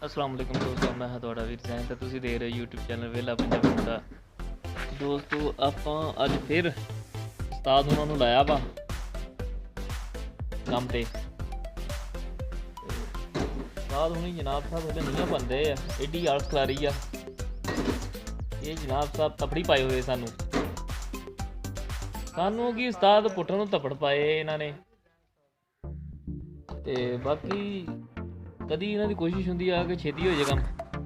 अस्सलाम वालेकुम दोस्तों, मैं ਤੁਹਾਡਾ ਵੀਰ ਸੈਨ ਤੇ ਤੁਸੀਂ ਦੇਖ ਰਹੇ ਹੋ YouTube ਚੈਨਲ ਵੇਲਾ ਪੰਜਾਬੀ ਮੁੰਡਾ। ਦੋਸਤੋ ਆਪਾਂ ਅੱਜ ਫਿਰ ਉਸਤਾਦ ਉਹਨਾਂ ਨੂੰ ਲਾਇਆ ਵਾ ਕੰਮ ਤੇ। ਉਸਤਾਦ ਹੁਣੀ ਜਨਾਬ ਸਾਹਿਬ ਉਹਦੇ ਨਹੀਂ ਬੰਦੇ ਆ, ਐਡੀ ਆਲਸ ਖਲਾਰੀ ਆ ਇਹ ਜਨਾਬ ਸਾਹਿਬ ਤਪੜੀ ਪਾਏ ਹੋਏ ਸਾਨੂੰ ਕਿ ਉਸਤਾਦ ਪੁੱਟਣ ਨੂੰ ਤਪੜ ਪਾਏ ਇਹਨਾਂ ਨੇ। ਤੇ ਬਾਕੀ कभी इन्हों की कोशिश होंगी आ कि छेती हो जाए काम,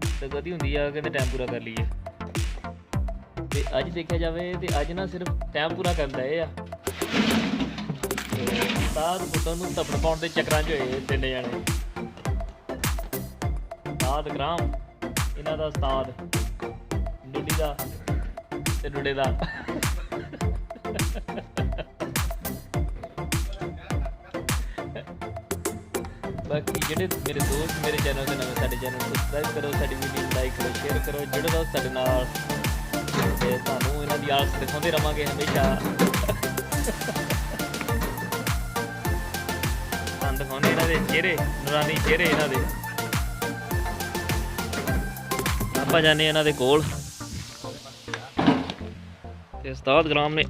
तो कभी होंगी आ कि टाइम पूरा कर लीए। तो अज देखा जाए तो अज ना सिर्फ टाइम पूरा करता है उस्ताद पुत्तर नूं धप्पड़ पाउण दे चक्करां च होए तिन्ने जाने। उस्ताद इकराम इन्हां दा उस्ताद डुडी दा ते डुडे दा बाकी ਜਿਹੜੇ ਮੇਰੇ ਦੋਸਤ ਮੇਰੇ ਚੈਨਲ ਦੇ ਨਵੇਂ ਸਾਡੇ ਚੈਨਲ ਨੂੰ ਸਬਸਕ੍ਰਾਈਬ ਕਰੋ, ਸਾਡੀ ਵੀਡੀਓ ਨੂੰ ਲਾਈਕ ਕਰੋ, ਸ਼ੇਅਰ ਕਰੋ, ਜੁੜੇ ਰਹੋ ਸਾਡੇ ਨਾਲ ਤੇ ਤੁਹਾਨੂੰ ਇਹਨਾਂ ਦੀ ਆਲਸ ਦਿਖਾਉਂਦੇ ਰਵਾਂਗੇ ਹਮੇਸ਼ਾ। ਤੁਹਾਨੂੰ ਦਿਖਾਉਂਦੇ ਇਹਨਾਂ ਦੇ ਚਿਹਰੇ, ਨੂਰਾਨੀ ਚਿਹਰੇ ਇਹਨਾਂ ਦੇ। ਆਪਾਂ ਜਾਂਦੇ ਇਹਨਾਂ ਦੇ ਕੋਲ ਤੇ ਉਸਤਾਦ ਇਕਰਾਮ ਨੇ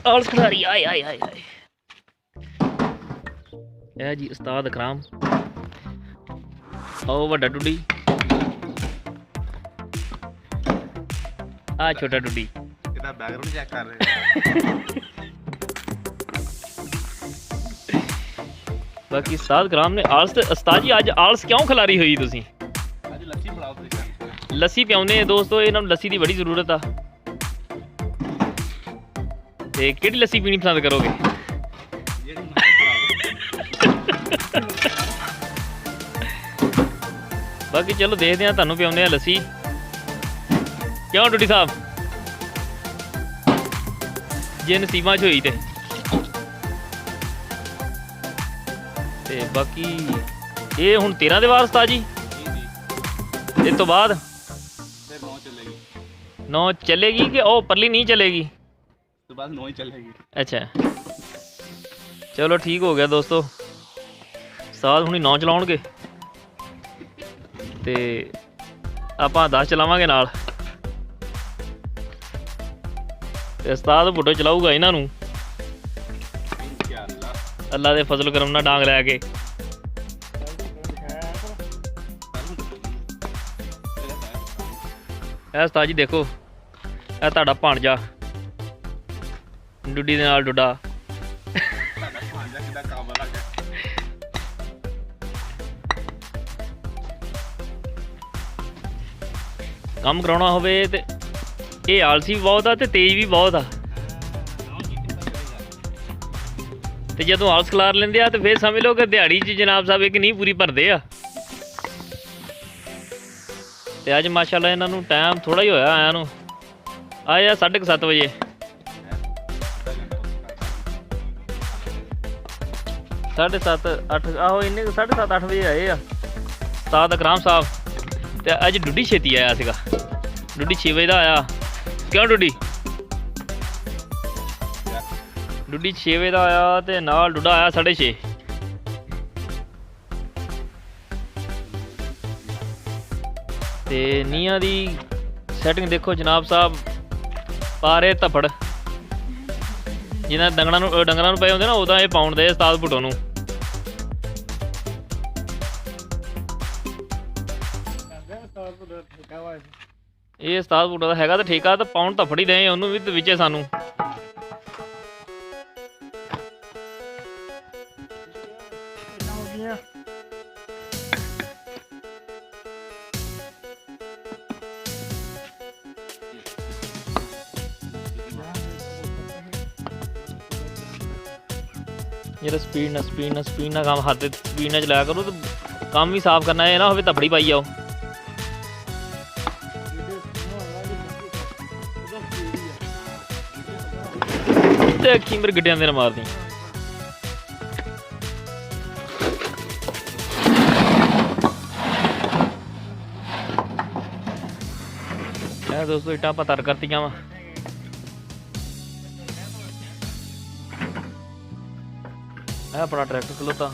ਆਲਸ ਖਿਡਾਰੀ ਆਏ ਆਏ ਆਏ ਆਏ ਇਹ ਜੀ ਉਸਤਾਦ ਇਕਰਾਮ। आओ वड्डा डुडी आ छोटा डुडी इधर बैकग्राउंड चेक कर रहे हैं। बाकी उस्ताद इकराम ने आलस उस्ताद जी अज आलस क्यों खिलारी हुई तुसी? अज लस्सी बनाओ तुसी। लस्सी पियाउने दोस्तों, इन्हां नूं लस्सी दी बड़ी जरूरत आ। ते किहड़ी लस्सी पीनी पसंद करोगे? बाकी चलो देखते हैं, तुहानूं पियाउने आ लस्सी। क्यों डुडी साहब जे नसीबां च होई ते बाकी ये हुण 13 दे वार उस्ताद जी इस तो बाद 9 चलेगी कि ओ परली नहीं चलेगी? तो बाद 9 ही चलेगी। अच्छा चलो ठीक हो गया दोस्तों, उस्ताद हुणी 9 चलाउणगे ਤੇ ਆਪਾਂ 10 ਚਲਾਵਾਂਗੇ ਨਾਲ। ਤੇ ਉਸਤਾਦ ਬੁੱਢੋ ਚਲਾਊਗਾ ਇਹਨਾਂ ਨੂੰ ਅੱਲਾ ਦੇ ਫਜ਼ਲ ਕਰਮ ਨਾਲ ਡਾਂਗ ਲੈ ਕੇ। ਇਹ ਉਸਤਾਦ ਜੀ ਦੇਖੋ, ਇਹ ਤੁਹਾਡਾ ਭਾਣਜਾ ਡੁੱਡੀ ਦੇ ਨਾਲ ਡੁੱਡਾ। ਕੰਮ ਕਰਾਉਣਾ ਹੋਵੇ ਤੇ ਇਹ ਆਲਸੀ ਵੀ ਬਹੁਤ ਆ ਤੇ ਤੇਜ਼ ਵੀ ਬਹੁਤ ਆ। ਤੇ ਜਦੋਂ ਆਲਸ ਖਿਲਾਰ ਲੈਂਦੇ ਆ ਤੇ ਫਿਰ ਸਮਝ ਲਓ ਕਿ ਦਿਹਾੜੀ 'ਚ ਜਨਾਬ ਸਾਹਿਬ ਇੱਕ ਨਹੀਂ ਪੂਰੀ ਭਰਦੇ ਆ। ਤੇ ਅੱਜ ਮਾਸ਼ਾਅੱਲਾ ਇਹਨਾਂ ਨੂੰ ਟਾਈਮ ਥੋੜ੍ਹਾ ਹੀ ਹੋਇਆ ਆਇਆ ਨੂੰ, ਆਏ ਆ 7:30 ਵਜੇ। 7:30 8 ਆਹੋ ਇੰਨੇ 7:30 8 ਵਜੇ ਆਏ ਆ ਉਸਤਾਦ ਇਕਰਾਮ ਸਾਹਿਬ। ਤੇ ਅੱਜ ਡੁੱਡੀ ਛੇਤੀ ਆਇਆ ਸੀਗਾ, ਡੁੱਡੀ 6 ਵਜੇ ਦਾ ਆਇਆ। ਕਿਉਂ ਡੁੱਡੀ 6 ਵਜੇ ਦਾ ਆਇਆ ਤੇ ਨਾਲ ਡੁੱਡਾ ਆਇਆ 6:30। ਤੇ ਨੀਹਾਂ ਦੀ ਸੈਟਿੰਗ ਦੇਖੋ ਜਨਾਬ ਸਾਹਿਬ, ਪਾ ਰਹੇ ਧੱਫੜ ਜਿਹਨਾਂ ਡੰਗਰਾਂ ਨੂੰ ਪਏ ਹੁੰਦੇ ਨਾ ਉਦਾਂ ਇਹ ਪਾਉਣ ਦੇ ਉਸਤਾਦ ਭੁੱਟੋ ਨੂੰ। ਇਹ ਉਸਤਾਦ ਭੁੱਟੋ ਦਾ ਹੈਗਾ ਤਾਂ ਠੇਕਾ, ਤਾਂ ਪਾਉਣ ਧੱਫੜ ਹੀ ਦੇ ਉਹਨੂੰ ਵੀ ਤੇ ਵਿੱਚੇ ਸਾਨੂੰ। ਜਿਹੜਾ ਸਪੀਡ ਨਾਲ ਕੰਮ ਹੱਥ ਤੇ ਸਪੀਡ ਨਾਲ ਚਲਾਇਆ ਕਰੋ, ਤੇ ਕੰਮ ਵੀ ਸਾਫ਼ ਕਰਨਾ, ਇਹ ਨਾ ਹੋਵੇ ਧੱਫੜੀ ਪਾਈ ਜਾਓ। ਅੱਖੀ ਮੇਰੇ ਗੱਡਿਆਂ ਦੇ ਨਾਲ ਮਾਰਦੀ। ਇਹ ਦੋਸਤੋ ਇੱਟਾਂ ਆਪਾਂ ਤਰ ਕਰਤੀਆਂ ਵਾ। ਇਹ ਆਪਣਾ ਟਰੈਕਟਰ ਖਲੋਤਾ,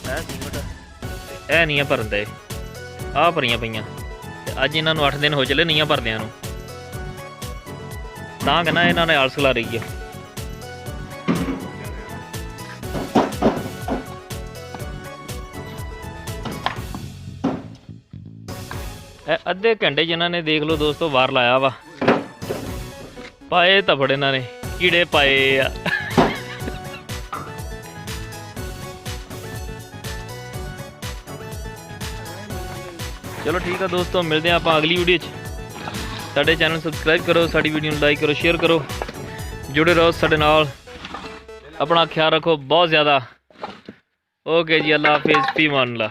ਇਹ ਸੀਮਟ ਇਹ ਨਹੀਂ ਹੈ ਭਰਨ ਦੇ। ਆਹ ਭਰੀਆਂ ਪਈਆਂ ਤੇ ਅੱਜ ਇਹਨਾਂ ਨੂੰ 8 ਦਿਨ ਹੋ ਚਲੇ ਨੀਆਂ ਭਰਦਿਆਂ ਨੂੰ, ਤਾਂ ਕਹਿੰਦਾ ਇਹਨਾਂ ਨੇ ਆਲਸ ਲਾ ਰਹੀ ਹੈ। ਇਹ ਅੱਧੇ ਘੰਟੇ ਜਿਨ੍ਹਾਂ ਨੇ ਦੇਖ ਲਓ ਦੋਸਤੋ ਵਾਰ ਲਾਇਆ ਵਾ, ਪਾਏ ਧੱਫੜ ਇਹਨਾਂ ਨੇ, ਕੀੜੇ ਪਾਏ ਆ। ਚਲੋ ਠੀਕ ਆ ਦੋਸਤੋ, ਮਿਲਦੇ ਹਾਂ ਆਪਾਂ ਅਗਲੀ ਵੀਡੀਓ 'ਚ। ਸਾਡੇ ਚੈਨਲ ਸਬਸਕ੍ਰਾਈਬ ਕਰੋ, ਸਾਡੀ ਵੀਡੀਓ ਨੂੰ ਲਾਈਕ ਕਰੋ, ਸ਼ੇਅਰ ਕਰੋ, ਜੁੜੇ ਰਹੋ ਸਾਡੇ ਨਾਲ। ਆਪਣਾ ਖਿਆਲ ਰੱਖੋ ਬਹੁਤ ਜ਼ਿਆਦਾ। ਓਕੇ ਜੀ, ਅੱਲਾ ਹਾਫਿਜ਼, ਫੀ ਮਾਨ ਅੱਲਾ।